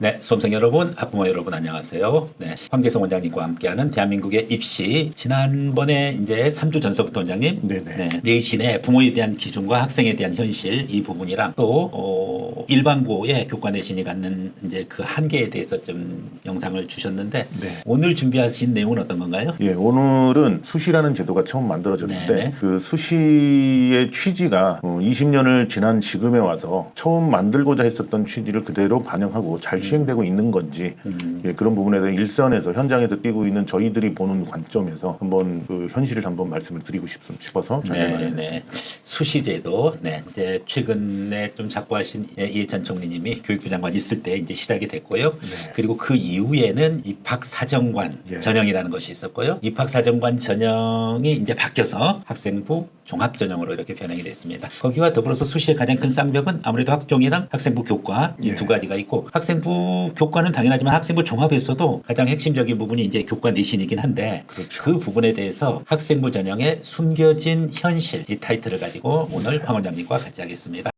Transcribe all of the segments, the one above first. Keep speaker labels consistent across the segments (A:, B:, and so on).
A: 네, 수험생 여러분, 학부모 여러분 안녕하세요. 네, 황재성 원장님과 함께하는 대한민국의 입시. 지난번에 이제 3주 전서부터 원장님,
B: 네네.
A: 네, 내신의 부모에 대한 기준과 학생에 대한 현실 이 부분이랑 또 일반고의 교과 내신이 갖는 이제 그 한계에 대해서 좀 영상을 주셨는데
B: 네.
A: 오늘 준비하신 내용은 어떤 건가요?
B: 예, 오늘은 수시라는 제도가 처음 만들어졌을
A: 네네.
B: 때 그 수시의 취지가 20년을 지난 지금에 와서 처음 만들고자 했었던 취지를 그대로 반영하고 잘 시행되고 있는 건지 예, 그런 부분에 대해 일선에서 현장에서 뛰고 있는 저희들이 보는 관점에서 한번 그 현실을 한번 말씀을 드리고 싶어서 전해드렸습니다.
A: 네. 수시제도, 네, 이제 최근에 좀 작고하신 이해찬 총리님이 교육부 장관 있을 때 이제 시작이 됐고요.
B: 네.
A: 그리고 그 이후에는 입학사정관
B: 예.
A: 전형이라는 것이 있었고요. 입학사정관 전형이 이제 바뀌어서 학생부 종합전형으로 이렇게 변형이 됐습니다. 거기와 더불어서 수시의 가장 큰 쌍벽은 아무래도 학종이랑 학생부 교과 이
B: 예.
A: 두 가지가 있고 학생부 교과는 당연하지만 학생부 종합에서도 가장 핵심적인 부분이 이제 교과 내신이긴 한데
B: 그렇죠.
A: 그 부분에 대해서 학생부 전형의 숨겨진 현실 이 타이틀을 가지고 오늘 황 원장님과 같이 하겠습니다.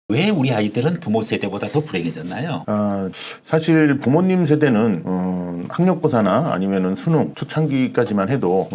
A: 왜 우리 아이들은 부모 세대보다 더 불행해졌나요?
B: 사실 부모님 세대는 학력고사나 아니면은 수능 초창기까지만 해도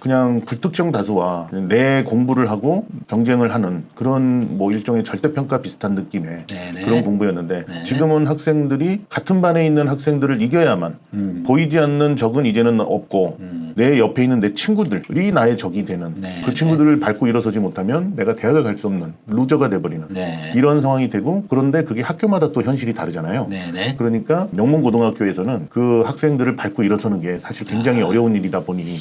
B: 그냥 불특정 다수와 내 공부를 하고 경쟁을 하는 그런 뭐 일종의 절대평가 비슷한 느낌의
A: 네네.
B: 그런 공부였는데
A: 네.
B: 지금은 학생들이 같은 반에 있는 학생들을 이겨야만 보이지 않는 적은 이제는 없고 내 옆에 있는 내 친구들이 나의 적이 되는
A: 네,
B: 그 친구들을 밟고 일어서지 못하면 내가 대학을 갈 수 없는 루저가 돼버리는
A: 네.
B: 이런 상황이 되고 그런데 그게 학교마다 또 현실이 다르잖아요.
A: 네네.
B: 그러니까 명문고등학교에서는 그 학생들을 밟고 일어서는 게 사실 굉장히 어려운 일이다 보니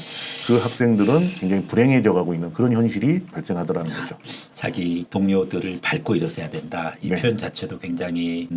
B: 그 학생들은 굉장히 불행해져 가고 있는 그런 현실이 발생하더라는 거죠.
A: 자기 동료들을 밟고 일어서야 된다. 이
B: 네.
A: 표현 자체도 굉장히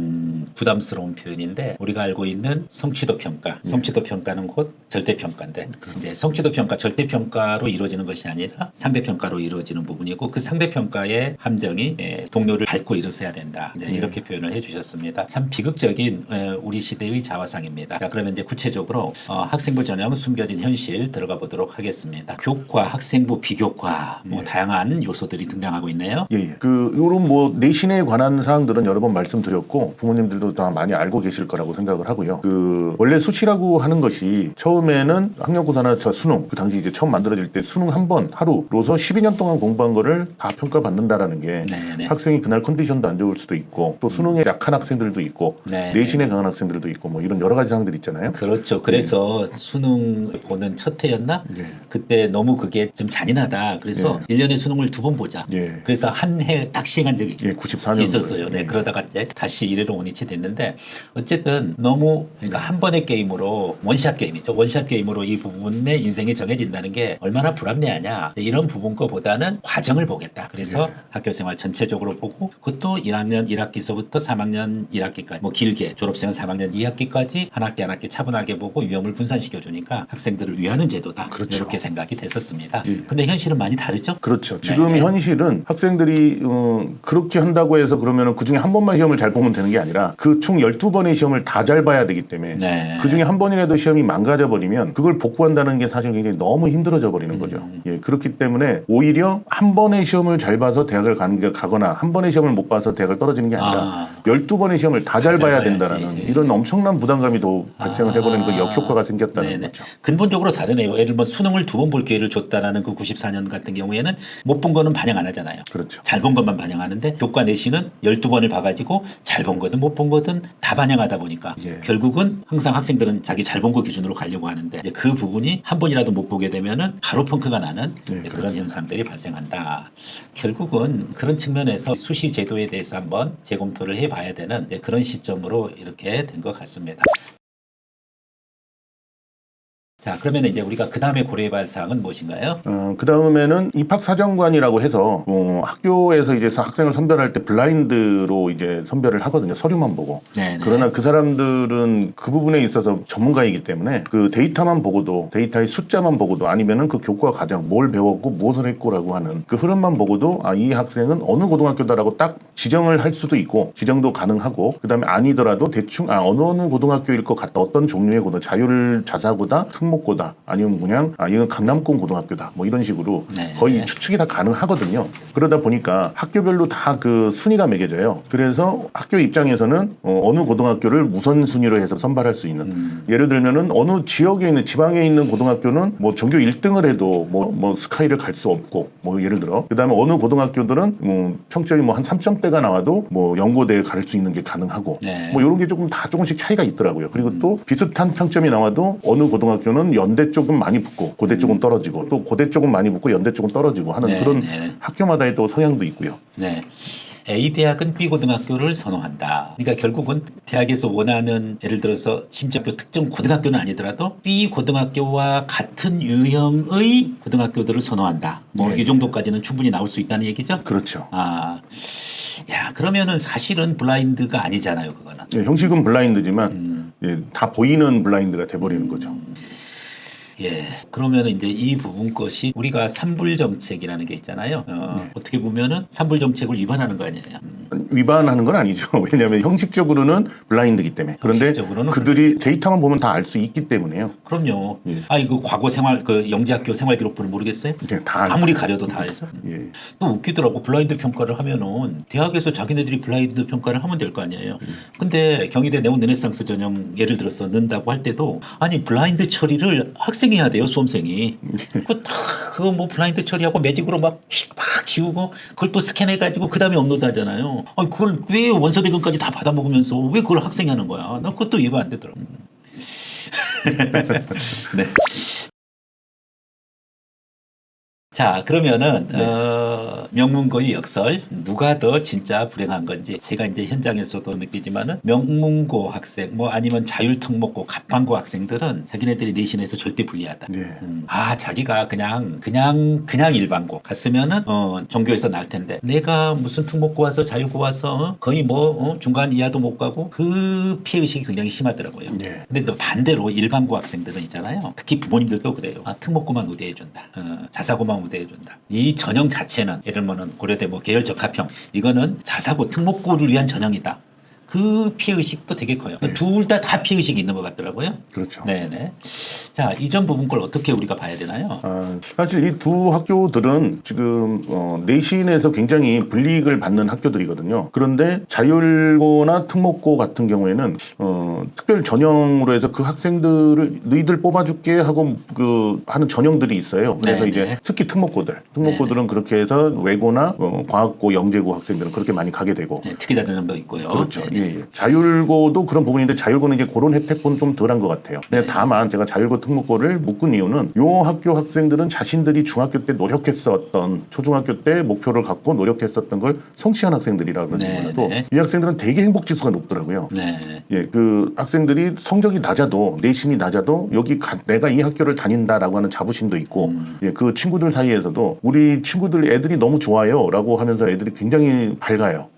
A: 부담스러운 표현인데 우리가 알고 있는 성취도 평가. 성취도 평가는 곧 절대 평가인데 이제 성취도 평가, 절대 평가로 이루어지는 것이 아니라 상대 평가로 이루어지는 부분이고 그 상대 평가의 함정이 동료를 밟고 일어서야 된다. 이제 이렇게 표현을 해주셨습니다. 참 비극적인 우리 시대의 자화상입니다. 자, 그러면 이제 구체적으로 학생부 전형 숨겨진 현실 들어가 보도록 하겠습니다. 교과, 학생부, 비교과 뭐 다양한 요소들이 등장하고 있네요.
B: 예. 그 요런 뭐 내신에 관한 사항들은 여러 번 말씀드렸고 부모님들도 다 많이 알고 계실 거라고 생각을 하고요. 그 원래 수시라고 하는 것이 처음에는 학력고사나 수능 그 당시 이제 처음 만들어질 때 수능 한 번 하루로서 12년 동안 공부한 거를 다 평가받는다라는 게
A: 네네.
B: 학생이 그날 컨디션도 안 좋을 수도 있고 또 수능에 약한 학생들도 있고
A: 네.
B: 내신에 강한 학생들도 있고 뭐 이런 여러 가지 사항들이 있잖아요.
A: 그렇죠. 그래서 수능 보는 첫 해였나?
B: 예.
A: 그때 너무 그게 좀 잔인하다. 그래서 1년에 수능을 2번 보자.
B: 예.
A: 그래서 한 해 딱 시행한 적이
B: 예, 94년
A: 있었어요. 네, 그러다가 이제 다시 이래로 원위치 됐는데 어쨌든 너무 그러니까 한 번의 게임으로 원샷 게임이죠. 원샷 게임으로 이 부분의 인생이 정해진다는 게 얼마나 불합리하냐. 이런 부분 거보다는 과정을 보겠다. 그래서 학교 생활 전체적으로 보고 그것도 1학년 1학기서부터 3학년 1학기까지 뭐 길게 졸업생은 3학년 2학기까지 한 학기 한 학기 차분하게 보고 위험을 분산시켜 주니까 학생들을 위하는 제도다.
B: 그렇죠.
A: 이렇게 생각이 됐었습니다.
B: 예.
A: 근데 현실은 많이 다르죠?
B: 그렇죠. 지금
A: 네.
B: 현실은 학생들이 그렇게 한다고 해서 그러면 그중에 한 번만 시험을 잘 보면 되는 게 아니라 그 총 12번의 시험을 다 잘 봐야 되기 때문에
A: 네.
B: 그중에 한 번이라도 시험이 망가져 버리면 그걸 복구한다는 게 사실 굉장히 너무 힘들어져 버리는 거죠. 예, 그렇기 때문에 오히려 한 번의 시험을 잘 봐서 대학을 가거나 한 번의 시험을 못 봐서 대학을 떨어지는 게 아니라 12번의 시험을 다 잘 봐야
A: 봐야지.
B: 된다는 이런 엄청난 부담감이 더 발생을 해버리는 그 역효과가 생겼다는
A: 네네.
B: 거죠.
A: 근본적으로 다르네요. 예를 들면 수능을 2번 볼 기회를 줬다라는 그 94년 같은 경우에는 못 본 거는 반영 안 하잖아요.
B: 그렇죠.
A: 잘 본 것만 반영하는데 교과 내신은 12번을 봐가지고 잘 본 거든 못 본 거든 다 반영하다 보니까
B: 예.
A: 결국은 항상 학생들은 자기 잘 본 거 기준으로 가려고 하는데 이제 그 부분이 한 번이라도 못 보게 되면은 바로 펑크가 나는
B: 예,
A: 그런 현상들이 발생한다. 결국은 그런 측면에서 수시 제도에 대해서 한번 재검토를 해봐야 되는 그런 시점으로 이렇게 된 것 같습니다. 자, 그러면 이제 우리가 그 다음에 고려해봐야 할 사항은 무엇인가요?
B: 그 다음에는 입학사정관이라고 해서 학교에서 이제 학생을 선별할 때 블라인드로 이제 선별을 하거든요. 서류만 보고.
A: 네네.
B: 그러나 그 사람들은 그 부분에 있어서 전문가이기 때문에 그 데이터만 보고도 데이터의 숫자만 보고도 아니면은 그 교과 과정 뭘 배웠고 무엇을 했고라고 하는 그 흐름만 보고도 이 학생은 어느 고등학교다라고 딱 지정을 할 수도 있고 지정도 가능하고 그다음에 아니더라도 대충 어느 고등학교일 것 같다. 어떤 종류의 고등 자율 자사고다 특목 특목고다 아니면 그냥 이건 강남권 고등학교다 뭐 이런 식으로
A: 네.
B: 거의 추측이 다 가능하거든요. 그러다 보니까 학교별로 다 그 순위가 매겨져요. 그래서 학교 입장에서는 어느 고등학교를 우선 순위로 해서 선발할 수 있는 예를 들면은 어느 지역에 있는 지방에 있는 고등학교는 뭐 전교 1등을 해도 뭐 스카이를 갈 수 없고 뭐 예를 들어 그다음에 어느 고등학교들은 평점이 뭐 한 3점대가 나와도 뭐 연고대에 갈 수 있는 게 가능하고
A: 네.
B: 뭐 이런 게 조금씩 차이가 있더라고요. 그리고 또 비슷한 평점이 나와도 어느 고등학교는 연대 쪽은 많이 붙고 고대 쪽은 떨어지고 또 고대 쪽은 많이 붙고 연대 쪽은 떨어지고 하는
A: 네,
B: 그런
A: 네.
B: 학교마다의 또 성향도 있고요.
A: 네. A 대학은 B 고등학교를 선호한다. 그러니까 결국은 대학에서 원하는 예를 들어서 심지어 특정 고등학교는 아니더라도 B 고등학교와 같은 유형의 고등학교들을 선호한다. 뭐 이 정도까지는 충분히 나올 수 있다는 얘기죠.
B: 그렇죠.
A: 야 그러면은 사실은 블라인드가 아니잖아요, 그거는.
B: 예, 형식은 블라인드지만 다 보이는 블라인드가 돼버리는 거죠.
A: 예. 그러면 이제 이 부분 것이 우리가 산불 정책이라는 게 있잖아요. 어떻게 보면은 산불 정책을 위반하는 거 아니에요.
B: 위반하는 건 아니죠. 왜냐하면 형식적으로는 블라인드이기 때문에. 그런데
A: 형식적으로는
B: 그들이 데이터만 보면 다 알 수 있기 때문에요.
A: 그럼요.
B: 예.
A: 이거 과거 생활 영재학교 생활기록부를 모르겠어요?
B: 네, 다 알죠.
A: 아무리 가려도 다 알죠.
B: 예.
A: 또 웃기더라고. 블라인드 평가를 하면은 대학에서 자기네들이 블라인드 평가를 하면 될 거 아니에요. 근데 경희대 네온 르네상스 전형 예를 들어서 넣는다고 할 때도 아니 블라인드 처리를 학생이 해야 돼요, 수험생이. 그거 뭐 블라인드 처리하고 매직으로 막 지우고 그걸 또 스캔해가지고 그 다음에 업로드 하잖아요. 아니 그걸 왜 원서 대금까지 다 받아먹으면서 왜 그걸 학생이 하는 거야? 나 그것도 이해가 안 되더라고. 네. 자 그러면은 명문고의 역설 누가 더 진짜 불행한 건지 제가 이제 현장에서도 느끼지만은 명문고 학생 뭐 아니면 자율특목고 갑반고 학생들은 자기네들이 내신에서 절대 불리하다.
B: 네.
A: 자기가 그냥 일반고 갔으면은 전교에서 날 텐데 내가 무슨 특목고 와서 자율고 와서 거의 뭐 중간 이하도 못 가고 그 피해 의식이 굉장히 심하더라고요.
B: 네.
A: 근데 또 반대로 일반고 학생들은 있잖아요. 특히 부모님들도 그래요. 특목고만 우대해준다. 자사고만 우대해준다. 이 전형 자체는 예를 들면 고려대 뭐 계열 적합형 이거는 자사고 특목고를 위한 전형이다. 그 피해의식도 되게 커요. 둘 다 피해의식이 있는 것 같더라고요.
B: 그렇죠.
A: 네네. 자, 이전 부분 걸 어떻게 우리가 봐야 되나요?
B: 사실 이 두 학교들은 지금 내신에서 굉장히 불이익을 받는 학교들이거든요. 그런데 자율고나 특목고 같은 경우에는 특별 전형으로 해서 그 학생들을 너희들 뽑아줄게 하고 하는 전형들이 있어요. 그래서
A: 네네.
B: 이제 특히 특목고들은 그렇게 해서 외고나 과학고, 영재고 학생들은 그렇게 많이 가게 되고.
A: 네, 특기 자전형도 있고요.
B: 그렇죠.
A: 네네.
B: 예. 자율고도 그런 부분인데 자율고는 이제 그런 혜택은 좀 덜한 것 같아요. 근데 다만 제가 자율고 특목고를 묶은 이유는 요 학교 학생들은 자신들이 중학교 때 노력했었던 초중학교 때 목표를 갖고 노력했었던 걸 성취한 학생들이라 그런지 몰라도 이 학생들은 되게 행복 지수가 높더라고요.
A: 네.
B: 예, 그 학생들이 성적이 낮아도 내신이 낮아도 내가 이 학교를 다닌다라고 하는 자부심도 있고 예, 그 친구들 사이에서도 우리 친구들 애들이 너무 좋아요라고 하면서 애들이 굉장히 밝아요.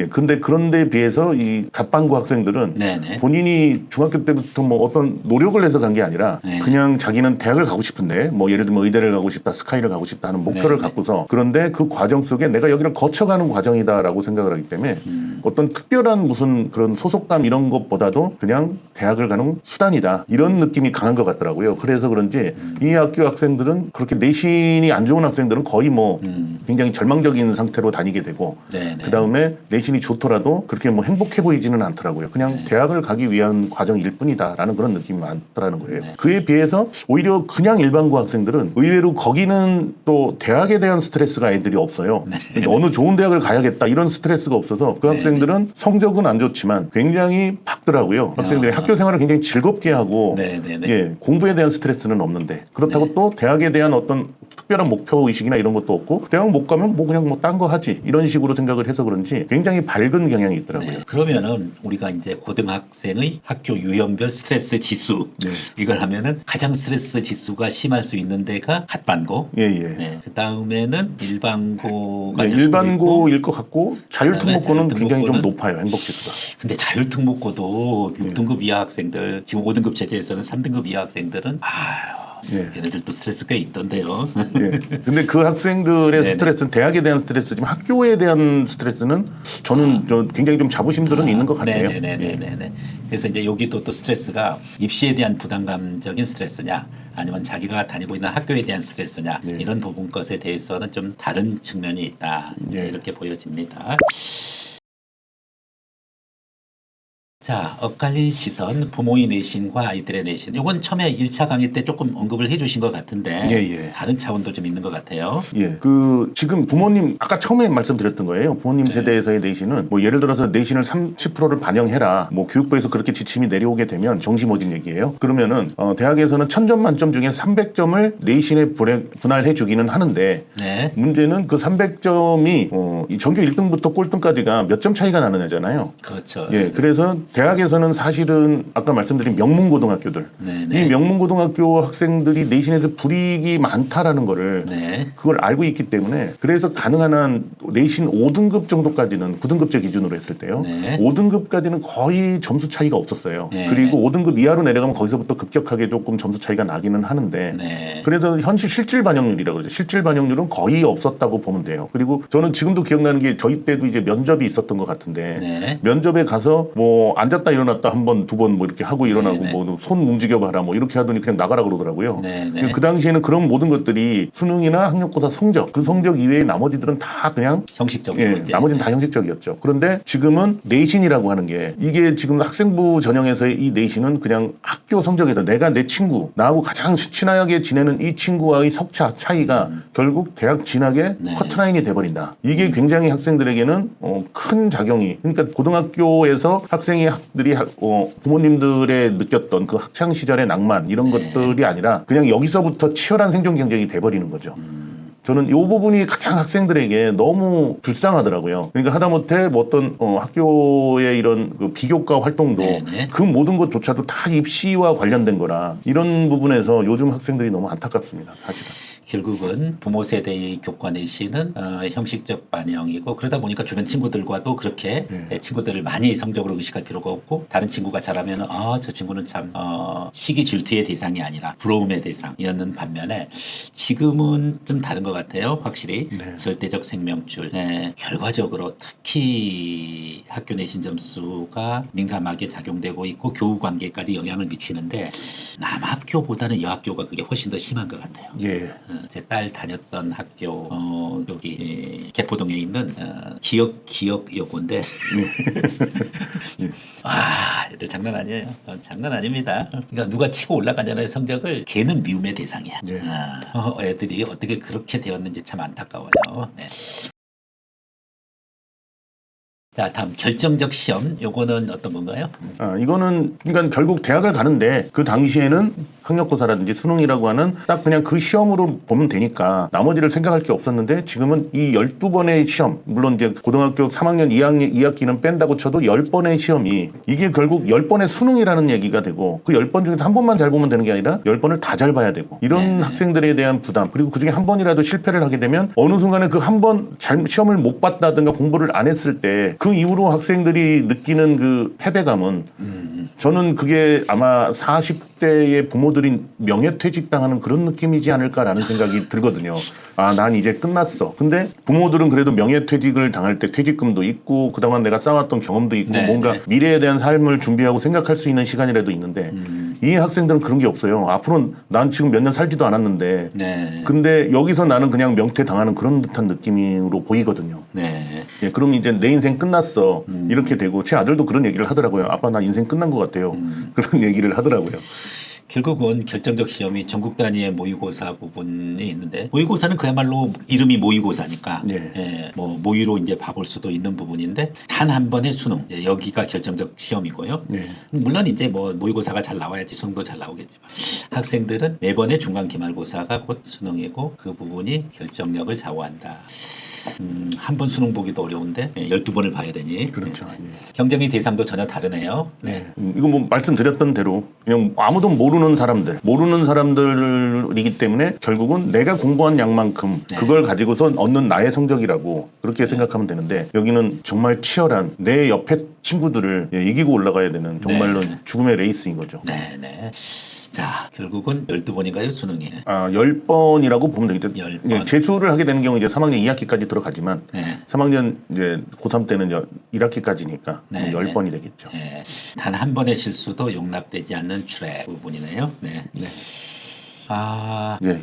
B: 예, 근데 그런데 비해서 이 갑반고 학생들은
A: 네네.
B: 본인이 중학교 때부터 뭐 어떤 노력을 해서 간 게 아니라
A: 네.
B: 그냥 자기는 대학을 가고 싶은데 뭐 예를 들면 의대를 가고 싶다, 스카이를 가고 싶다 하는 목표를
A: 네.
B: 갖고서 그런데 그 과정 속에 내가 여기를 거쳐가는 과정이다라고 생각을 하기 때문에 어떤 특별한 무슨 그런 소속감 이런 것보다도 그냥 대학을 가는 수단이다 이런 느낌이 강한 것 같더라고요. 그래서 그런지 이 학교 학생들은 그렇게 내신이 안 좋은 학생들은 거의 뭐 굉장히 절망적인 상태로 다니게 되고
A: 네네.
B: 그 다음에 내신이 좋더라도 그렇게 뭐 행복해 보이지는 않더라고요. 그냥 대학을 가기 위한 과정일 뿐이다라는 그런 느낌이 많더라는 거예요. 그에 비해서 오히려 그냥 일반고 학생들은 의외로 거기는 또 대학에 대한 스트레스가 애들이 없어요. 그러니까 어느 좋은 대학을 가야겠다 이런 스트레스가 없어서 그 학생들은 성적은 안 좋지만 굉장히 밝더라고요. 학생들이 학교 생활을 굉장히 즐겁게 하고
A: 네네네.
B: 예, 공부에 대한 스트레스는 없는데 그렇다고 또 대학에 대한 어떤 특별한 목표 의식이나 이런 것도 없고 대학 못 가면 뭐 그냥 뭐 딴 거 하지 이런 식으로 생각을 해서 그런지 굉장히 밝은 경향이 있더라고요.
A: 네. 그러면은 우리가 이제 고등학생의 학교 유형별 스트레스 지수 이걸 하면은 가장 스트레스 지수가 심할 수 있는 데가 갓반고.
B: 예.
A: 네. 그 다음에는 일반고가
B: 네,
A: 될 수도 있고.
B: 일반고일 것 같고 자율특목고는 굉장히 좀
A: 자율특목고는
B: 높아요. 행복 지수가.
A: 근데 자율특목고도 6등급 이하 학생들 지금 5등급 제재에서는 3등급 이하 학생들은
B: 예.
A: 얘네들도 스트레스 꽤 있던데요.
B: 예. 근데 그 학생들의
A: 네네.
B: 스트레스는 대학에 대한 스트레스지만 학교에 대한 스트레스는 저는 굉장히 좀 자부심들은 있는 것 같아요. 예.
A: 네네네네네. 그래서 이제 여기도 또 스트레스가 입시에 대한 부담감적인 스트레스냐, 아니면 자기가 다니고 있는 학교에 대한 스트레스냐,
B: 네.
A: 이런 부분 것에 대해서는 좀 다른 측면이 있다.
B: 예.
A: 이렇게 보여집니다. 자, 엇갈린 시선, 부모의 내신과 아이들의 내신. 이건 처음에 1차 강의 때 조금 언급을 해주신 것 같은데
B: 예.
A: 다른 차원도 좀 있는 것 같아요.
B: 예, 그 지금 부모님 아까 처음에 말씀드렸던 거예요. 부모님 세대에서의 내신은 뭐 예를 들어서 내신을 30%를 반영해라. 뭐 교육부에서 그렇게 지침이 내려오게 되면 정시모집 얘기예요. 그러면은 대학에서는 1000점 만점 중에 300점을 내신에 분할해 주기는 하는데
A: 네.
B: 문제는 그 300점이 이 전교 1등부터 꼴등까지가 몇 점 차이가 나는 애잖아요.
A: 그렇죠.
B: 예, 그래서 대학에서는 사실은 아까 말씀드린 명문고등학교들,
A: 네네.
B: 이 명문고등학교 학생들이 내신에서 불이익이 많다라는 거를
A: 네.
B: 그걸 알고 있기 때문에 그래서 가능한 한 내신 5등급 정도까지는 9등급제 기준으로 했을 때요.
A: 네.
B: 5등급까지는 거의 점수 차이가 없었어요.
A: 네.
B: 그리고 5등급 이하로 내려가면 거기서부터 급격하게 조금 점수 차이가 나기는 하는데
A: 네.
B: 그래서 현실 실질 반영률이라고 그러죠. 실질 반영률은 거의 없었다고 보면 돼요. 그리고 저는 지금도 기억나는 게 저희 때도 이제 면접이 있었던 것 같은데
A: 네.
B: 면접에 가서 뭐 앉았다 일어났다 한 번, 두 번 뭐 이렇게 하고 일어나고
A: 네네.
B: 뭐 손 움직여봐라 뭐 이렇게 하더니 그냥 나가라 그러더라고요.
A: 네네.
B: 그 당시에는 그런 모든 것들이 수능이나 학력고사 성적, 그 성적 이외의 나머지들은 다 그냥
A: 형식적인
B: 예,
A: 문제.
B: 나머지는 다 형식적이었죠. 그런데 지금은 내신이라고 하는 게 이게 지금 학생부 전형에서의 이 내신은 그냥 학교 성적에서 내가 내 친구, 나하고 가장 친하게 지내는 이 친구와의 석차 차이가 결국 대학 진학의
A: 네.
B: 커트라인이 돼버린다. 이게 굉장히 학생들에게는 큰 작용이, 그러니까 고등학교에서 학생들이 부모님들의 느꼈던 그 학창 시절의 낭만 이런
A: 네.
B: 것들이 아니라 그냥 여기서부터 치열한 생존 경쟁이 돼버리는 거죠. 저는 이 부분이 가장 학생들에게 너무 불쌍하더라고요. 그러니까 하다못해 뭐 어떤 학교의 이런 그 비교과 활동도
A: 네네.
B: 그 모든 것조차도 다 입시와 관련된 거라 이런 부분에서 요즘 학생들이 너무 안타깝습니다. 사실은.
A: 결국은 부모 세대의 교과 내신은 형식적 반영이고, 그러다 보니까 주변 친구들과도 그렇게 친구들을 많이 성적으로 의식할 필요가 없고, 다른 친구가 잘하면 저 친구는 참 시기 질투의 대상이 아니라 부러움의 대상이었는 반면에 지금은 좀 다른 것 같아요. 확실히 절대적 생명줄. 결과적으로 특히 학교 내신 점수가 민감하게 작용되고 있고 교우 관계까지 영향을 미치는데 남학교보다는 여학교가 그게 훨씬 더 심한 것 같아요.
B: 예.
A: 제 딸 다녔던 학교 여기 개포동에 있는 기억 여고인데 애들 장난 아니에요. 장난 아닙니다. 그러니까 누가 치고 올라가잖아요. 성적을 걔는 미움의 대상이야.
B: 네.
A: 애들이 어떻게 그렇게 되었는지 참 안타까워요. 네. 자, 다음 결정적 시험. 요거는 어떤 건가요?
B: 이거는 그러니까 결국 대학을 가는데 그 당시에는 학력고사라든지 수능이라고 하는 딱 그냥 그 시험으로 보면 되니까 나머지를 생각할 게 없었는데 지금은 이 12번의 시험, 물론 이제 고등학교 3학년 2학기는 뺀다고 쳐도 10번의 시험이 이게 결국 10번의 수능이라는 얘기가 되고 그 10번 중에서 한 번만 잘 보면 되는 게 아니라 10번을 다 잘 봐야 되고 이런 학생들에 대한 부담, 그리고 그중에 한 번이라도 실패를 하게 되면 어느 순간에 그 한 번 시험을 못 봤다든가 공부를 안 했을 때 그 이후로 학생들이 느끼는 그 패배감은 저는 그게 아마 40대의 부모들이 명예퇴직당하는 그런 느낌이지 않을까라는 생각이 들거든요. 난 이제 끝났어. 근데 부모들은 그래도 명예퇴직을 당할 때 퇴직금도 있고 그동안 내가 쌓았던 경험도 있고 뭔가 미래에 대한 삶을 준비하고 생각할 수 있는 시간이라도 있는데 이 학생들은 그런 게 없어요. 앞으로 난 지금 몇 년 살지도 않았는데 근데 여기서 나는 그냥 명퇴당하는 그런 듯한 느낌으로 보이거든요. 예, 그럼 이제 내 인생 끝났어. 이렇게 되고 제 아들도 그런 얘기를 하더라고요. 아빠 나 인생 끝난 것 같아요. 그런 얘기를 하더라고요.
A: 결국은 결정적 시험이 전국 단위의 모의고사 부분이 있는데 모의고사는 그야말로 이름이 모의고사니까 뭐 모의로 이제 봐볼 수도 있는 부분인데 단 한 번의 수능 여기가 결정적 시험이고요. 물론 이제 뭐 모의고사가 잘 나와야지 수능도 잘 나오겠지만 학생들은 매번의 중간 기말고사가 곧 수능이고 그 부분이 결정력을 좌우한다. 한 번 수능 보기도 어려운데 12번을 봐야 되니
B: 그렇죠.
A: 경쟁의 대상도 전혀 다르네요.
B: 이거 뭐 말씀드렸던 대로 그냥 아무도 모르는 사람들이기 때문에 결국은 내가 공부한 양만큼 그걸 가지고서 얻는 나의 성적이라고 그렇게 생각하면 되는데 여기는 정말 치열한 내 옆에 친구들을 이기고 올라가야 되는 정말로 죽음의 레이스인 거죠.
A: 네네. 자, 결국은 12번인가요? 수능이.
B: 10번이라고 보면 되겠죠.
A: 10번.
B: 예, 재수를 하게 되는 경우 이제 3학년 2학기까지 들어가지만
A: 네.
B: 3학년 이제 고3 때는 1학기까지니까
A: 네,
B: 10번이 되겠죠.
A: 네. 단 한 번의 실수도 용납되지 않는 출애 부분이네요. 네.
B: 예,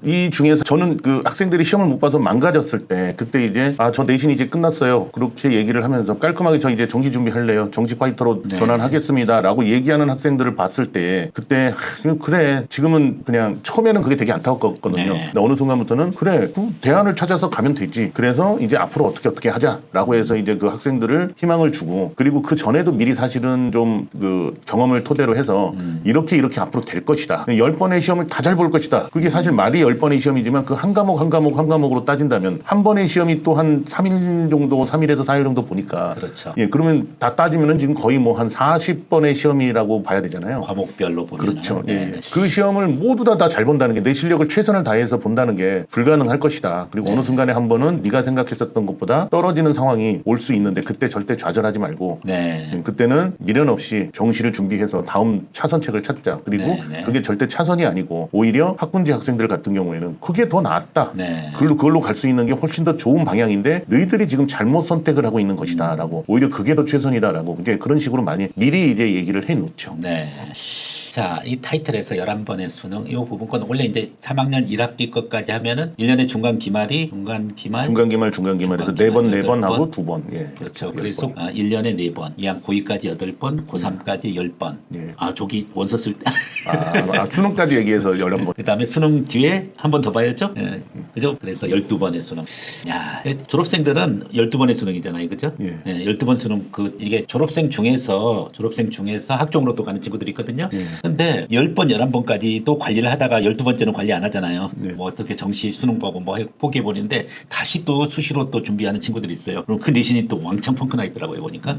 B: 이 중에서 저는 그 학생들이 시험을 못 봐서 망가졌을 때 그때 이제 저 내신 이제 끝났어요. 그렇게 얘기를 하면서 깔끔하게 저 이제 정시 준비할래요. 정시 파이터로 전환하겠습니다라고 얘기하는 학생들을 봤을 때 그때 그래 지금은 그냥 처음에는 그게 되게 안타깝거든요.
A: 네.
B: 근데 어느 순간부터는 그래 대안을 찾아서 가면 되지. 그래서 이제 앞으로 어떻게 하자라고 해서 이제 그 학생들을 희망을 주고 그리고 그 전에도 미리 사실은 좀 그 경험을 토대로 해서 이렇게 앞으로 될 것이다. 10번의 시험을 다 잘 볼 것이다. 그게 사실 말이 10번의 시험이지만 그 한 과목으로 따진다면 한 번의 시험이 또 한 3일 정도, 3일에서 4일 정도 보니까
A: 그렇죠.
B: 예, 그러면 다 따지면은 지금 거의 뭐 한 40번의 시험이라고 봐야 되잖아요.
A: 과목별로 보면.
B: 그렇죠. 예. 그 시험을 모두 다 잘 본다는 게 내 실력을 최선을 다해서 본다는 게 불가능할 것이다. 그리고 어느 순간에 한 번은 네가 생각했었던 것보다 떨어지는 상황이 올 수 있는데 그때 절대 좌절하지 말고 그때는 미련 없이 정시를 준비해서 다음 차선책을 찾자. 그리고 그게 절대 차선이 아니고 오히려 학군지 학생들 같은 경우에는 그게 더 낫다. 그걸로 갈 수 있는 게 훨씬 더 좋은 방향인데 너희들이 지금 잘못 선택을 하고 있는 것이다라고 오히려 그게 더 최선이다라고 이제 그런 식으로 많이 미리 이제 얘기를 해 놓죠.
A: 자, 이 타이틀에서 11번의 수능, 이 부분 건 원래 이제 3학년 1학기 것까지 하면은 1년에 중간 기말에서 4번 하고 2번. 예. 그렇죠. 그래서 1년에 4번, 고2까지 8번, 고3까지 10번.
B: 예.
A: 저기 원서 쓸 때.
B: 수능까지 얘기해서 11번.
A: 그 다음에 수능 뒤에 한 번 더 봐야죠. 예. 그죠? 그래서 12번의 수능. 야, 졸업생들은 12번의 수능이잖아요. 그죠?
B: 예.
A: 12번 수능, 이게 졸업생 중에서 학종으로도 가는 친구들이 있거든요. 근데 10번, 11번까지 또 관리를 하다가 12번째는 관리 안 하잖아요. 뭐 어떻게 정시 수능 보고 뭐 포기해버리는데 다시 또 수시로 또 준비하는 친구들이 있어요. 그럼 그 내신이 또 왕창 펑크나 있더라고요. 보니까.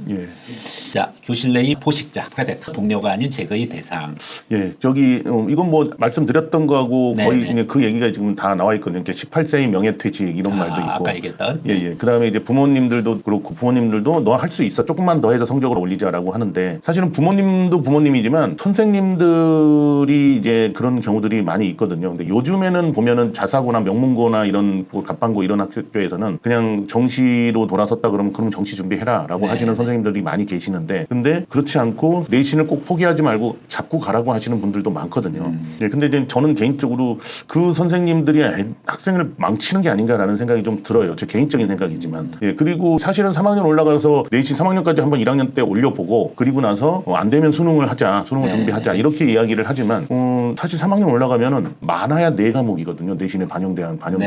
A: 자, 교실 내의 포식자, 프레데터, 동료가 아닌 제거의 대상.
B: 예, 이건 뭐 말씀드렸던 거하고 거의 그냥 그 얘기가 지금 다 나와 있거든요. 18세의 명예퇴직 이런 말도 있고.
A: 아까 얘기했던.
B: 예. 그다음에 이제 부모님들도 그렇고 부모님들도 너 할 수 있어. 조금만 더 해서 성적을 올리자라고 하는데 사실은 부모님도 부모님이지만 선생님들이 이제 그런 경우들이 많이 있거든요. 근데 요즘에는 보면은 자사고나 명문고나 이런 갑반고 이런 학교에서는 그냥 정시로 돌아섰다 그러면 정시 준비해라라고 하시는 선생님들이 많이 계시는데 근데 그렇지 않고 내신을 꼭 포기하지 말고 잡고 가라고 하시는 분들도 많거든요. 예, 근데 이제 저는 개인적으로 그 선생님들이 학생을 망치는 게 아닌가라는 생각이 좀 들어요. 제 개인적인 생각이지만. 예, 그리고 사실은 3학년 올라가서 내신 3학년까지 한번 1학년 때 올려보고 그리고 나서 안 되면 수능을 준비하자 이렇게 이야기를 하지만 사실 3학년 올라가면은 많아야 4과목이거든요. 내신에 반영되는 과목이.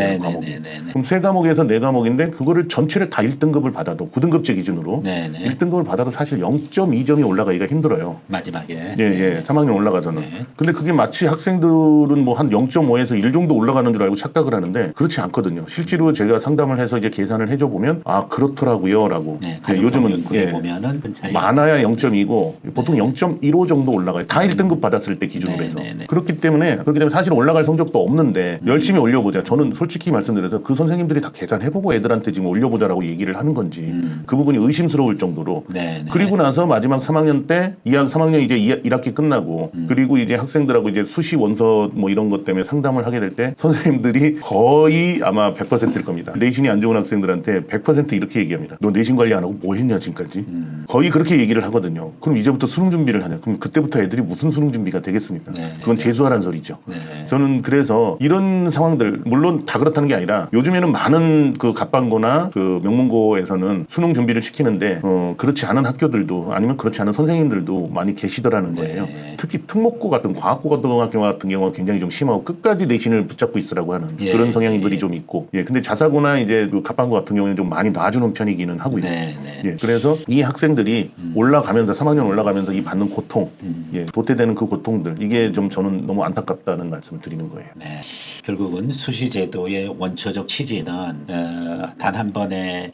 B: 그럼 3과목에서 4과목인데 그거를 전체를 다 1등급을 받아도 9등급제 기준으로 1등급을 받아도 사실 0.2점이 올라가기가 힘들어요.
A: 마지막에.
B: 예. 3학년 올라가서는. 근데 그게 마치 학생들은 뭐 한 0.5에서 1 정도 올라가는 줄 알고 착각을 하는데 그렇지 않거든요. 실제로 제가 상담을 해서 이제 계산을 해줘 보면 그렇더라고요라고. 요즘은
A: 보면은
B: 많아야 0.2고 보통 0.15 정도 올라가요. 다 1등급 받았을 때 기준으로 해서. 그렇기 때문에 사실 올라갈 성적도 없는데 열심히 올려보자. 저는 솔직히 말씀드려서 그 선생님들이 다 계산해보고 애들한테 지금 올려보자라고 얘기를 하는 건지 그 부분이 의심스러울 정도로. 그리고 나서 마지막 3학년 때 3학년 이제 1학기 끝나고 그리고 이제 학생들하고 이제 수시 원서 뭐 이런 것 때문에 상담을 하게 될 때 선생님들이 거의 아마 100%일 겁니다. 내신이 안 좋은 학생들한테 100% 이렇게 얘기합니다. 너 내신 관리 안 하고 뭐 했냐 지금까지? 거의 그렇게 얘기를 하거든요. 그럼 이제부터 수능 준비를 하냐? 그럼 그때부터 애들이 무슨 수능 준비가 되겠습니까? 그건 재수하라는 소리죠. 저는 그래서 이런 상황들 물론 다 그렇다는 게 아니라 요즘에는 많은 그 갑반고나 그 명문고에서는 수능 준비를 시키는데 그렇지 않은 학교들도 아니면 그렇지 않은 선생님들도 많이 계시더라는 거예요. 특히 특목고 같은 과학고 고등학교 같은 경우가 굉장히 좀 심하고 끝까지 내신을 붙잡고 있으라고 하는 그런 성향들이 좀 있고 근데 자사고나 이제 그 갑반고 같은 경우는 좀 많이 놔주는 편이기는 하고요. 그래서 이 학생들이 올라가면서 3학년 올라가면서 이 받는 고통 도태되는 그 고통들 이게 좀 저는 너무 안타깝다는 말씀을 드리는 거예요.
A: 결국은 수시제도의 원초적 취지는 단 한 번의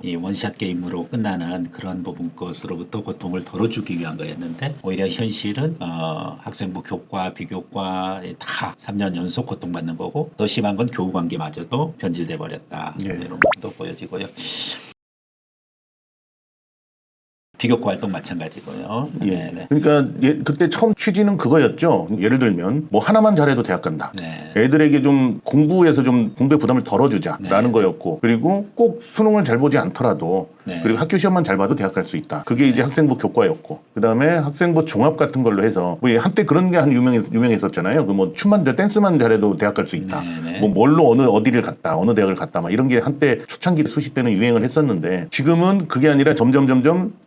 A: 이 원샷 게임으로 끝나는 그런 부분 것으로부터 고통을 덜어주기 위한 거였는데 오히려 현실은 학생부 교과, 비교과 다 3년 연속 고통받는 거고 더 심한 건 교우관계마저도 변질돼 버렸다. 이런 부분도 보여지고요. 비교과 활동 마찬가지고요.
B: 예.
A: 네.
B: 그러니까 그때 처음 취지는 그거였죠. 예를 들면 뭐 하나만 잘해도 대학 간다.
A: 네.
B: 애들에게 좀 공부에서 좀 공부의 부담을 덜어주자라는 거였고, 그리고 꼭 수능을 잘 보지 않더라도
A: 네.
B: 그리고 학교 시험만 잘 봐도 대학 갈 수 있다. 그게 이제 학생부 교과였고, 그 다음에 학생부 종합 같은 걸로 해서 뭐 한때 그런 게 한 유명했었잖아요. 그 뭐 춤만 댄스만 잘해도 대학 갈 수 있다.
A: 네.
B: 뭐 뭘로 어디를 갔다, 어느 대학을 갔다, 막 이런 게 한때 초창기 수시 때는 유행을 했었는데, 지금은 그게 아니라 점점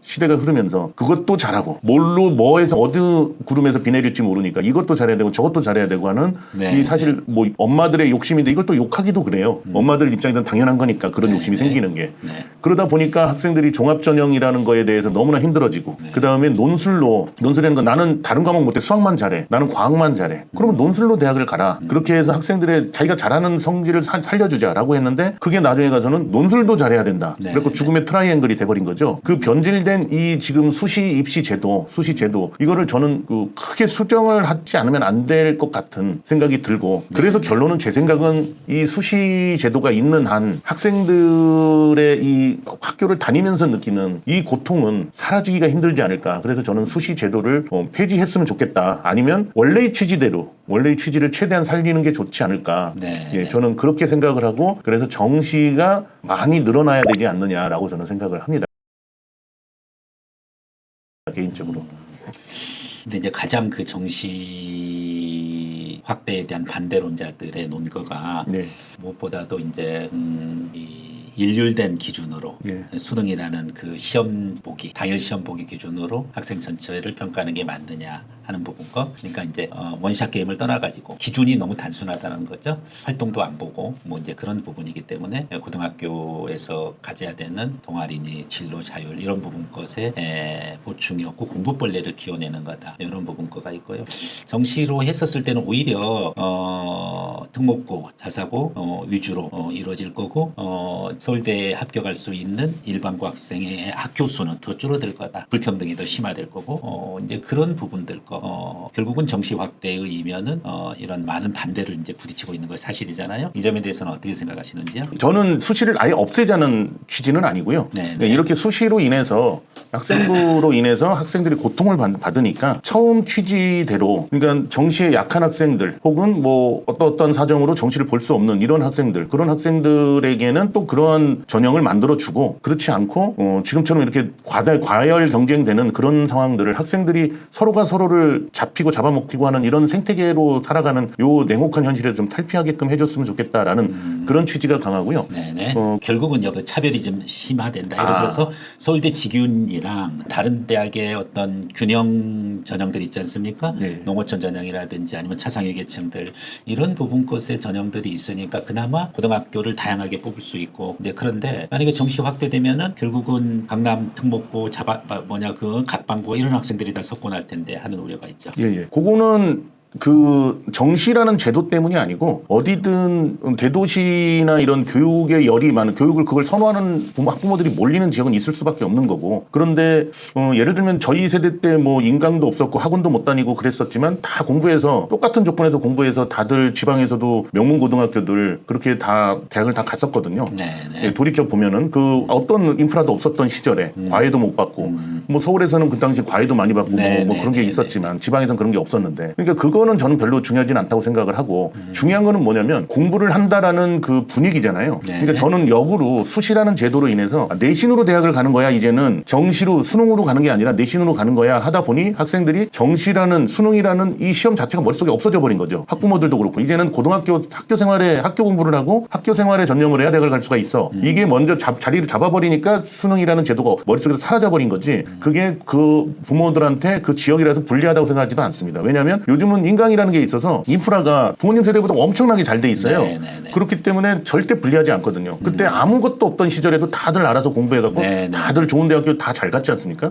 B: 시대가 흐르면서 그것도 잘하고 뭘로 뭐에서 어느 구름에서 비 내릴지 모르니까 이것도 잘해야 되고 저것도 잘해야 되고 하는
A: 네.
B: 이 사실 뭐 엄마들의 욕심인데 이걸 또 욕하기도 그래요. 엄마들 입장에서는 당연한 거니까 그런 욕심이 생기는 게. 그러다 보니까 학생들이 종합전형이라는 거에 대해서 너무나 힘들어지고, 그 다음에 논술이라는 건 나는 다른 과목 못해 수학만 잘해, 나는 과학만 잘해, 그러면 논술로 대학을 가라. 그렇게 해서 학생들의 자기가 잘하는 성질을 살려주자라고 했는데, 그게 나중에 가서는 논술도 잘해야 된다. 그래서 죽음의 트라이앵글이 돼버린 거죠. 그 변질된 이 지금 수시 제도 이거를 저는 크게 수정을 하지 않으면 안 될 것 같은 생각이 들고, 그래서 결론은 제 생각은 이 수시 제도가 있는 한 학생들의 이 학교를 다니면서 느끼는 이 고통은 사라지기가 힘들지 않을까. 그래서 저는 수시 제도를 폐지했으면 좋겠다. 아니면 원래의 취지를 최대한 살리는 게 좋지 않을까. 예, 저는 그렇게 생각을 하고, 그래서 정시가 많이 늘어나야 되지 않느냐라고 저는 생각을 합니다. 개인적으로.
A: 근데 이제 가장 그 정시 확대에 대한 반대론자들의 논거가 무엇보다도 이제 이 일률된 기준으로 수능이라는 그 시험 보기, 당일 시험 보기 기준으로 학생 전체를 평가하는 게 맞느냐 하는 부분과, 그러니까 이제 원샷 게임을 떠나가지고 기준이 너무 단순하다는 거죠. 활동도 안 보고 뭐 이제 그런 부분이기 때문에 고등학교에서 가져야 되는 동아리니 진로 자율 이런 부분 것에 보충이 없고 공부벌레를 키워내는 거다, 이런 부분 거가 있고요. 정시로 했었을 때는 오히려 특목고, 자사고 위주로 이루어질 거고, 서울대에 합격할 수 있는 일반고 학생의 학교 수는 더 줄어들 거다. 불평등이 더 심화될 거고, 이제 그런 부분들 결국은 정시 확대의 의미면은 이런 많은 반대를 이제 부딪히고 있는 건 사실이잖아요. 이 점에 대해서는 어떻게 생각하시는지요?
B: 저는 수시를 아예 없애자는 취지는 아니고요. 이렇게 수시로 인해서 학생부로 인해서 학생들이 고통을 받으니까 처음 취지대로, 그러니까 정시에 약한 학생들 혹은 뭐 어떤 사정으로 정시를 볼 수 없는 이런 학생들, 그런 학생들에게는 또 그러한 전형을 만들어주고, 그렇지 않고 지금처럼 이렇게 과열 경쟁되는 그런 상황들을 학생들이 서로가 서로를 잡히고 잡아먹히고 하는 이런 생태계로 살아가는 요 냉혹한 현실에서 좀 탈피하게끔 해줬으면 좋겠다라는 그런 취지가 강하고요.
A: 결국은 여기 차별이 좀 심화된다. 예를 들어서 서울대 직윤이랑 다른 대학의 어떤 균형 전형들 있지 않습니까? 농어촌 전형이라든지 아니면 차상위 계층들, 이런 부분 것의 전형들이 있으니까 그나마 고등학교를 다양하게 뽑을 수 있고, 이제 그런데 만약에 정시 확대되면은 결국은 강남 특목고 그 갑방고 이런 학생들이 다 석권할 텐데 하는 우려가 있죠.
B: 그거는 그 정시라는 제도 때문이 아니고, 어디든 대도시나 이런 교육의 열이 많은, 교육을 그걸 선호하는 학부모들이 몰리는 지역은 있을 수밖에 없는 거고, 그런데 예를 들면 저희 세대 때 뭐 인강도 없었고 학원도 못 다니고 그랬었지만, 다 공부해서 똑같은 조건에서 공부해서 다들 지방에서도 명문 고등학교들 그렇게 다 대학을 다 갔었거든요. 돌이켜 보면은 그 어떤 인프라도 없었던 시절에 과외도 못 받고, 뭐 서울에서는 그 당시 과외도 많이 받고 뭐 그런 게 있었지만 지방에서는 그런 게 없었는데, 그러니까 그거는 저는 별로 중요하진 않다고 생각을 하고, 중요한 거는 뭐냐면 공부를 한다라는 그 분위기잖아요. 그러니까 저는 역으로 수시라는 제도로 인해서 내신으로 대학을 가는 거야, 이제는 정시로 수능으로 가는 게 아니라 내신으로 가는 거야 하다 보니 학생들이 정시라는 수능이라는 이 시험 자체가 머릿속에 없어져 버린 거죠. 학부모들도 그렇고, 이제는 고등학교 학교 생활에 학교 공부를 하고 학교 생활에 전념을 해야 대학을 갈 수가 있어. 이게 먼저 자리를 잡아버리니까 수능이라는 제도가 머릿속에서 사라져 버린 거지, 그게 그 부모들한테 그 지역이라서 불리하다고 생각하지도 않습니다. 왜냐하면 요즘은 인강이라는 게 있어서 인프라가 부모님 세대보다 엄청나게 잘 돼 있어요. 그렇기 때문에 절대 불리하지 않거든요. 그때 아무것도 없던 시절에도 다들 알아서 공부해갖고 다들 좋은 대학교 다 잘 갔지 않습니까?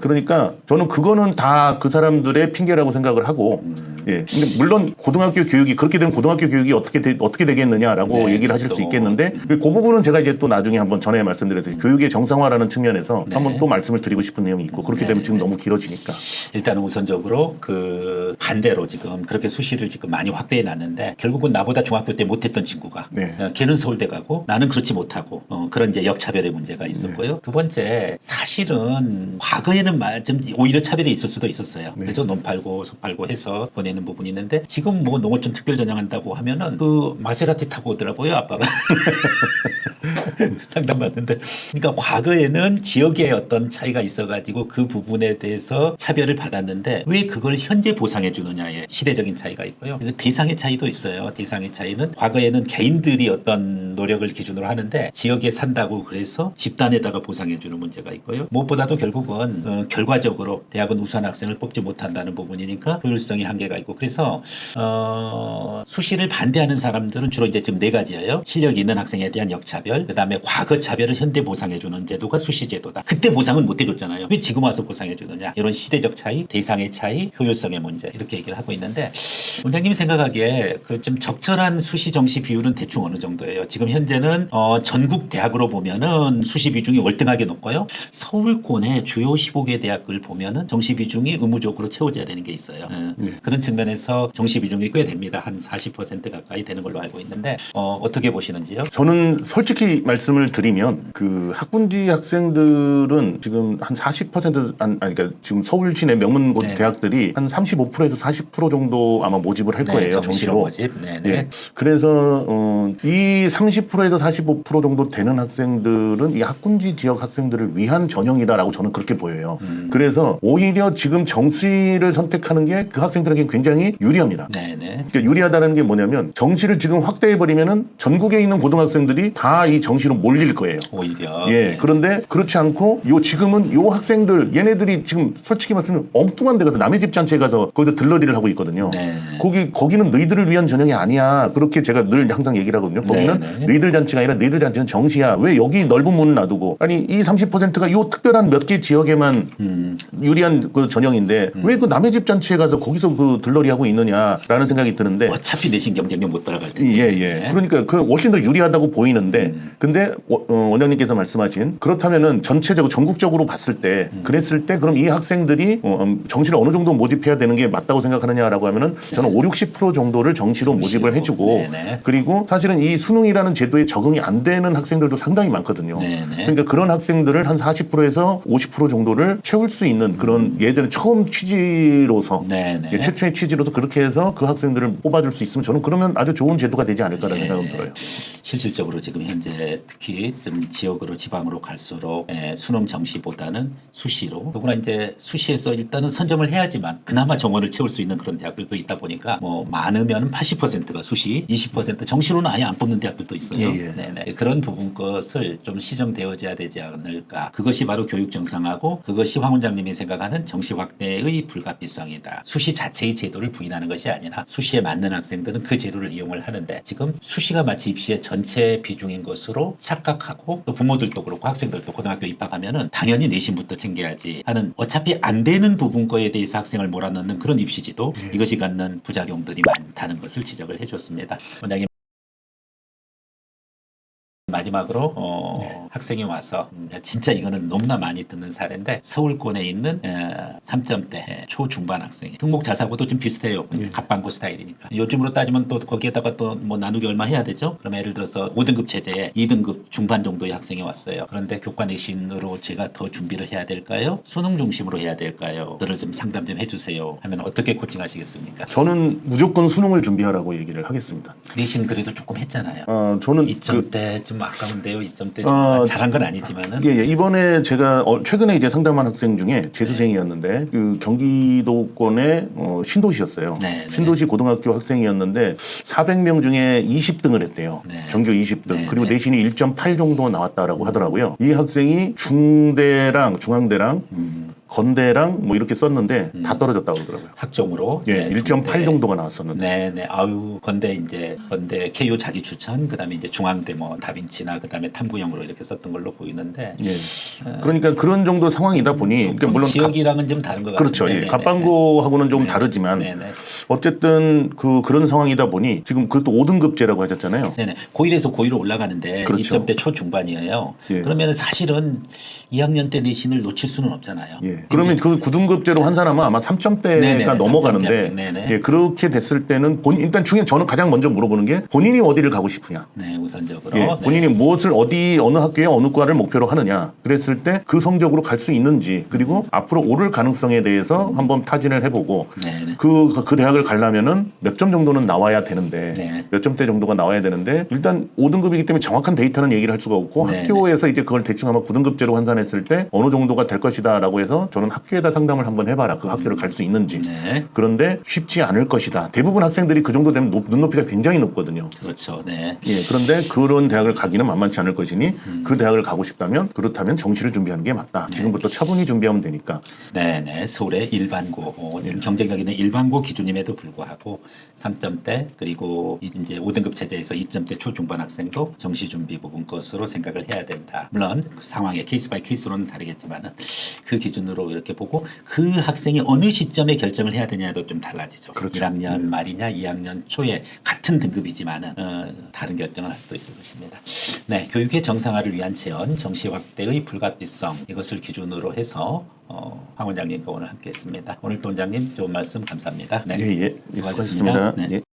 B: 그러니까 저는 그거는 다 그 사람들의 핑계라고 생각을 하고, 예. 근데 물론 고등학교 교육이 그렇게 되면 고등학교 교육이 어떻게 되겠느냐라고
A: 네,
B: 얘기를 하실 수
A: 또.
B: 있겠는데 그 부분은 제가 이제 또 나중에 한번 전에 말씀드렸듯이 교육의 정상화라는 측면에서
A: 네.
B: 한번 또 말씀을 드리고 싶은 내용이 있고 그렇게 되면 지금 너무 길어지니까.
A: 일단은 우선적으로 그 반대로 지금 그렇게 수시를 지금 많이 확대해 놨는데 결국은 나보다 중학교 때 못했던 친구가
B: 네.
A: 걔는 서울대 가고 나는 그렇지 못하고 그런 이제 역차별의 문제가 있었고요. 두 번째 사실은 과거에는 좀 오히려 차별이 있을 수도 있었어요. 그래서 논 팔고 소 팔고 해서 보내는 부분이 있는데 지금 뭐 농어촌 특별 전형한다고 하면은 그 마세라티 타고 오더라고요 아빠가. 상담받는데 그러니까 과거에는 지역의 어떤 차이가 있어가지고 그 부분에 대해서 차별을 받았는데 왜 그걸 현재 보상해 주느냐의 시대적인 차이가 있고요. 그래서 대상의 차이도 있어요. 대상의 차이는 과거에는 개인들이 어떤 노력을 기준으로 하는데 지역에 산다고 그래서 집단에다가 보상해 주는 문제가 있고요. 무엇보다도 결국은 결과적으로 대학은 우수한 학생을 뽑지 못한다는 부분이니까 효율성이 한계가 있고 그래서 수시를 반대하는 사람들은 주로 이제 지금 네 가지예요. 실력이 있는 학생에 대한 역차별, 그다음에 과거 차별을 현대 보상해 주는 제도가 수시 제도다. 그때 보상은 못 해줬잖아요. 왜 지금 와서 보상해 주느냐? 이런 시대적 차이, 대상의 차이, 효율성의 문제 이렇게 얘기를 하고 있는데 원장님이 생각하기에 그 좀 적절한 수시 정시 비율은 대충 어느 정도예요? 지금 현재는 전국 대학으로 보면은 수시 비중이 월등하게 높고요. 서울권의 주요 15개 대학을 보면은 정시 비중이 의무적으로 채워져야 되는 게 있어요. 그런 측면에서 정시 비중이 꽤 됩니다. 한 40% 가까이 되는 걸로 알고 있는데 어떻게 보시는지요?
B: 저는 솔직히 말씀을 드리면 그 학군지 학생들은 지금 한 40% 그러니까 지금 서울 시내 명문
A: 네.
B: 대학들이 한 35%에서 40% 정도 아마 모집을 할 거예요.
A: 정시로 모집. 네네.
B: 예. 그래서 이 30%에서 45% 정도 되는 학생들은 이 학군지 지역 학생들을 위한 전형이다라고 저는 그렇게 보여요. 그래서 오히려 지금 정시를 선택하는 게 그 학생들에게 굉장히 유리합니다.
A: 네네.
B: 그러니까 유리하다는 게 뭐냐면 정시를 지금 확대해 버리면은 전국에 있는 고등학생들이 다 이 정시로 몰릴 거예요.
A: 오히려.
B: 예.
A: 네.
B: 그런데 그렇지 않고 지금은 학생들 얘네들이 지금 솔직히 말씀드리면 엉뚱한 데 가서 남의 집 잔치에 가서 거기서 들러리를 하고 있거든요.
A: 네.
B: 거기는 너희들을 위한 전형이 아니야. 그렇게 제가 늘 항상 얘기를 하거든요. 거기는
A: 네.
B: 너희들 잔치가 아니라 너희들 잔치는 정시야. 왜 여기 넓은 문을 놔두고 아니 이 30%가 특별한 몇 개 지역에만 유리한 그 전형인데 왜 그 남의 집 잔치에 가서 거기서 그 들러리 하고 있느냐라는 생각이 드는데
A: 어차피 내신 경쟁력 못 따라갈 텐데.
B: 예. 그러니까 그 훨씬 더 유리하다고 보이는데 근데 원장님께서 말씀하신 그렇다면은 전체적으로 전국적으로 봤을 때 그랬을 때 그럼 이 학생들이 정시를 어느 정도 모집해야 되는 게 맞다고 생각하느냐라고 하면은 저는 50-60% 정도를 정시로 모집을 해주고
A: 네네.
B: 그리고 사실은 이 수능이라는 제도에 적응이 안 되는 학생들도 상당히 많거든요.
A: 네네.
B: 그러니까 그런 학생들을 한 40%에서 50% 정도를 채울 수 있는 그런 예전에 처음 취지로서
A: 네네.
B: 예, 최초의 취지로서 그렇게 해서 그 학생들을 뽑아줄 수 있으면 저는 그러면 아주 좋은 제도가 되지 않을까라는 생각은 들어요.
A: 실질적으로 지금 현재 특히 좀 지역으로 지방으로 갈수록 수능 정시보다는 수시로 더구나 이제 수시에서 일단은 선점을 해야지만 그나마 정원을 채울 수 있는 그런 대학들도 있다 보니까 뭐 많으면 80%가 수시, 20% 정시로는 아예 안 뽑는 대학들도 있어요.
B: 예.
A: 네네. 그런 부분 것을 좀 시정되어져야 되지 않을까. 그것이 바로 교육 정상화고 그것이 황 원장님이 생각하는 정시 확대의 불가피성이다. 수시 자체의 제도를 부인하는 것이 아니라 수시에 맞는 학생들은 그 제도를 이용을 하는데 지금 수시가 마치 입시의 전체 비중인 것으로 착각하고 또 부모들도 그렇고 학생들도 고등학교 입학하면은 당연히 내신부터 챙겨야지 하는 어차피 안 되는 부분 거에 대해서 학생을 몰아넣는 그런 입시지도 이것이 갖는 부작용들이 많다는 것을 지적을 해줬습니다. 원장님. 마지막으로 학생이 와서 진짜 이거는 너무나 많이 듣는 사례인데 서울권에 있는 3점대 초중반 학생이 등록 자사고도 좀 비슷해요. 갑방고 스타일이니까. 요즘으로 따지면 또 거기에다가 또 뭐 나누기 얼마 해야 되죠? 그러면 예를 들어서 5등급 체제에 2등급 중반 정도의 학생이 왔어요. 그런데 교과 내신으로 제가 더 준비를 해야 될까요? 수능 중심으로 해야 될까요? 그를 좀 상담 좀 해주세요. 하면 어떻게 코칭하시겠습니까?
B: 저는 무조건 수능을 준비하라고 얘기를 하겠습니다.
A: 내신 그래도 조금 했잖아요.
B: 저는
A: 2점대 좀 아까운데요. 2점대 좀 잘한 건 아니지만은.
B: 예. 이번에 제가 최근에 이제 상담한 학생 중에 재수생이었는데 그 경기도권의 신도시였어요.
A: 네.
B: 신도시 고등학교 학생이었는데 400명 중에 20등을 했대요.
A: 네.
B: 전교 20등.
A: 네.
B: 그리고 내신이 1.8 정도 나왔다라고 하더라고요. 이 학생이 중대랑 중앙대랑 건대랑 뭐 이렇게 썼는데 다 떨어졌다고 그러더라고요.
A: 학종으로
B: 예, 1.8 정도가 나왔었는데.
A: 네네. 아유 건대 이제 건대 KU 자기 추천 그다음에 이제 중앙대 뭐 다빈치나 그다음에 탐구형으로 이렇게 썼던 걸로 보이는데
B: 예. 그러니까 그런 정도 상황이다 보니 그러니까 물론
A: 지역이랑은 좀 다른 것
B: 그렇죠.
A: 같은데.
B: 예.
A: 네네.
B: 갑방고하고는 좀 다르지만
A: 네네.
B: 어쨌든 그런 상황이다 보니 지금 그것도 5등급제라고 하셨잖아요.
A: 네네. 고1에서 고2로 올라가는데
B: 그렇죠.
A: 2점대 초중반이에요.
B: 예.
A: 그러면 사실은 2학년 때 내신을 놓칠 수는 없잖아요.
B: 예. 그러면 그 9등급제로 환산하면 아마 3점대가
A: 네네네,
B: 넘어가는데
A: 3점대 학생. 네네.
B: 예, 그렇게 됐을 때는 일단 저는 가장 먼저 물어보는 게 본인이 어디를 가고 싶으냐.
A: 네, 우선적으로.
B: 예,
A: 네.
B: 본인이 무엇을 어느 학교에 어느 과를 목표로 하느냐. 그랬을 때 그 성적으로 갈 수 있는지 그리고 앞으로 오를 가능성에 대해서 한번 타진을 해보고
A: 네네.
B: 그 대학을 가려면은 몇 점 정도는 나와야 되는데
A: 네.
B: 몇 점대 정도가 나와야 되는데 일단 5등급이기 때문에 정확한 데이터는 얘기를 할 수가 없고
A: 네.
B: 학교에서 이제 그걸 대충 아마 9등급제로 환산했을 때 어느 정도가 될 것이다라고 해서 저는 학교에다 상담을 한번 해봐라. 그 학교를 갈 수 있는지.
A: 네.
B: 그런데 쉽지 않을 것이다. 대부분 학생들이 그 정도 되면 눈높이가 굉장히 높거든요.
A: 그렇죠. 네.
B: 예, 그런데 그런 대학을 가기는 만만치 않을 것이니 그 대학을 가고 싶다면 그렇다면 정시를 준비하는 게 맞다. 지금부터 차분히 준비하면 되니까.
A: 네네. 서울의 일반고, 좀 경쟁력 있는 일반고 기준임에도 불구하고 3점대 그리고 이제 5등급 체제에서 2점대 초중반 학생도 정시 준비 부분 것으로 생각을 해야 된다. 물론 그 상황에 케이스 바이 케이스로는 다르겠지만은 그 기준으로 이렇게 보고 그 학생이 어느 시점에 결정을 해야 되냐도 좀 달라지죠.
B: 그렇죠.
A: 1학년 말이냐 2학년 초에 같은 등급이지만은 다른 결정을 할 수도 있을 것입니다. 네, 교육의 정상화를 위한 제언, 정시 확대의 불가피성 이것을 기준으로 해서 황 원장님과 오늘 함께했습니다. 오늘 또 원장님 좋은 말씀 감사합니다. 네,
B: 예, 예.
A: 수고하셨습니다.
B: 수고하셨습니다.
A: 네.
B: 예.